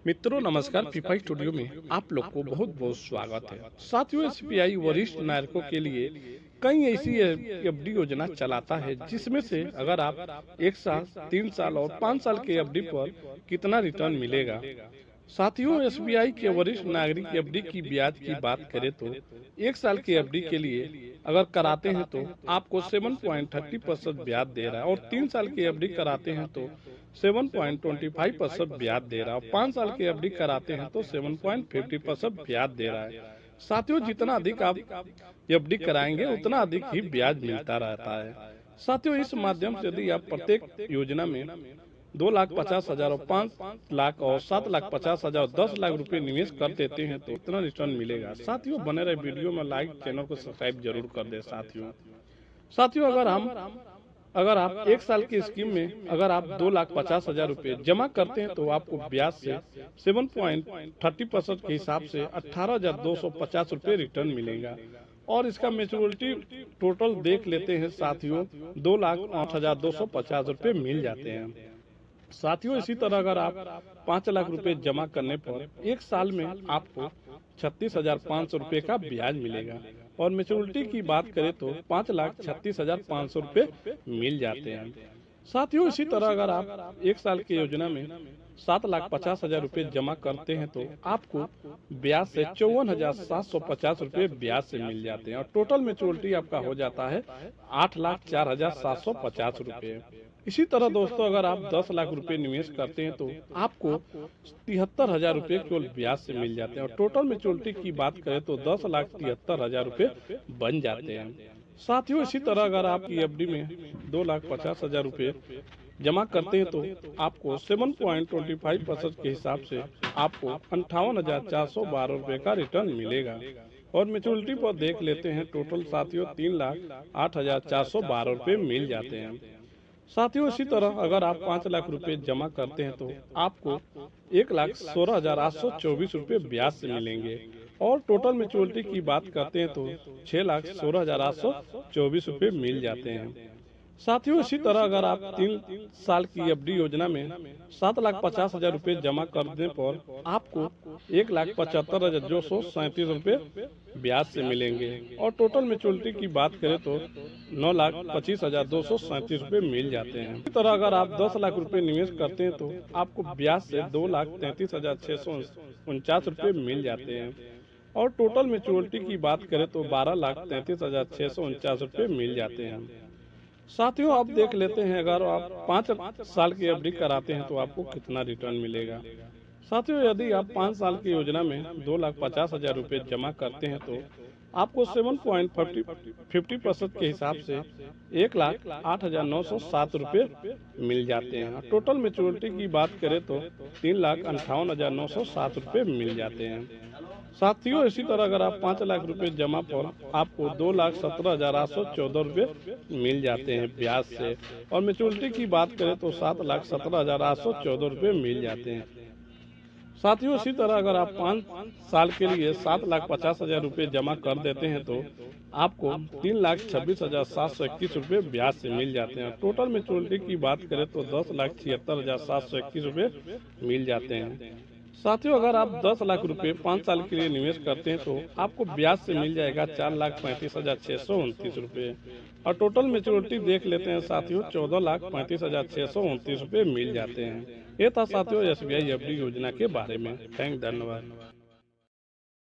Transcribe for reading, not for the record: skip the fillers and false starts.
मित्रों नमस्कार। FIFA studio में आप लोग को बहुत बहुत स्वागत है। साथियों, एसबीआई वरिष्ठ नागरिकों के लिए कई ऐसी एफडी योजना चलाता है जिसमें से अगर आप 1 साल, 3 साल और 5 साल के एफडी पर कितना रिटर्न मिलेगा। साथियों, एसबीआई के वरिष्ठ नागरिक एफडी की ब्याज की बात करें तो 1 साल की एफडी के लिए अगर कराते हैं तो आपको 7.30% ब्याज दे रहा है, और 3 साल की एफडी कराते हैं तो 7.25% ब्याज दे रहा है, और 5 साल की एफडी कराते हैं तो 7.50% ब्याज दे रहा है। साथियों, जितना अधिक आप एफडी कराएंगे उतना अधिक ही ब्याज मिलता रहता है। साथियों, इस माध्यम से यदि आप प्रत्येक योजना में 2,50,000 और 5 लाख और 7,50,000 और 10 लाख रुपए निवेश कर देते हैं तो इतना रिटर्न मिलेगा। साथियों, बने रहे वीडियो में, लाइक, चैनल को सब्सक्राइब जरूर कर दे। साथियों अगर आप 1 साल की स्कीम में अगर आप 2,50,000 रुपए जमा करते हैं तो आपको ब्याज से 7.30% के हिसाब से 18,250 रुपए रिटर्न मिलेगा। और इसका मेच्योरिटी टोटल देख लेते हैं साथियों, 2,08,250 रुपए मिल जाते हैं। साथियों, इसी तरह अगर आप 5 लाख रुपए जमा करने पर 1 साल में आपको 36,500 रुपए का ब्याज मिलेगा। और मेच्योरिटी की बात करें तो 5,36,500 रुपए मिल जाते हैं। साथियों, इसी तरह अगर आप 1 साल की योजना में 7,50,000 रुपए जमा करते हैं तो आपको ब्याज से 54,750 रुपए ब्याज से मिल जाते हैं, और टोटल मेच्योरिटी आपका हो जाता है 8,04,750 रुपए। इसी तरह दोस्तों, अगर आप 10 लाख रुपए निवेश करते हैं तो आपको 73,000 रुपए केवल ब्याज से मिल जाते हैं, और टोटल मेच्योरिटी की बात करें तो 10,73,000 रुपए बन जाते हैं। साथियों, इसी तरह अगर आपकी एफडी में 2,50,000 रुपए जमा करते हैं तो आपको 7.25% के हिसाब से आपको 58,412 रुपए का रिटर्न मिलेगा। और मेच्योरिटी पर देख लेते हैं, टोटल साथियों 3,08,412 रुपए मिल जाते हैं। साथियों, इसी तरह अगर आप 5 लाख रुपए जमा करते हैं तो आपको 1,16,824 रुपए ब्याज से मिलेंगे। और टोटल मेच्योरिटी की बात करते हैं तो 6,16,824 रुपए मिल जाते हैं। साथियों, इसी तरह अगर आप 3 साल की एफडी योजना में 7,50,000 रुपए जमा करने पर आपको 1,75,237 रुपए ब्याज से मिलेंगे। और टोटल मेच्योरिटी की बात करें तो 9,25,237 रुपए मिल जाते हैं। इसी तरह अगर आप 10 लाख रुपए निवेश करते हैं तो आपको ब्याज से 2,33,649 रुपए मिल जाते हैं। और टोटल मेच्योरिटी की बात करें तो 12,33,649 रुपए मिल जाते हैं। साथियों, आप देख लेते हैं, अगर आप 5 साल की एफडी कराते हैं तो आपको कितना रिटर्न मिलेगा। साथियों, यदि आप 5 साल की योजना में 2,50,000 रुपए जमा करते हैं तो आपको 7.50% के हिसाब से 1,08,907 रुपए मिल जाते हैं। टोटल मेच्योरिटी की बात करें तो 3,58,907 रुपए मिल जाते हैं। साथियों, इसी तरह अगर आप 5 लाख रुपए जमा पर आपको 2,17,814 रुपए मिल जाते हैं ब्याज से। और मेच्योरिटी की बात करें तो 7,17,814 रुपए मिल जाते हैं। साथियों, इसी तरह अगर आप 5 साल के लिए 7,50,000 रुपए जमा कर देते हैं तो आपको 3,26,721 रुपए ब्याज से मिल जाते हैं। टोटल मेच्योरिटी की बात करें तो 10,76,721 रुपए मिल जाते हैं। साथियों, अगर आप 10 लाख रुपए 5 साल के लिए निवेश करते हैं तो आपको ब्याज से मिल जाएगा 4,35,629 रुपए। और टोटल मेच्योरिटी देख लेते हैं साथियों, 14,35,629 रुपए मिल जाते हैं। ये था साथियों एसबीआई एफडी योजना के बारे में। धन्यवाद।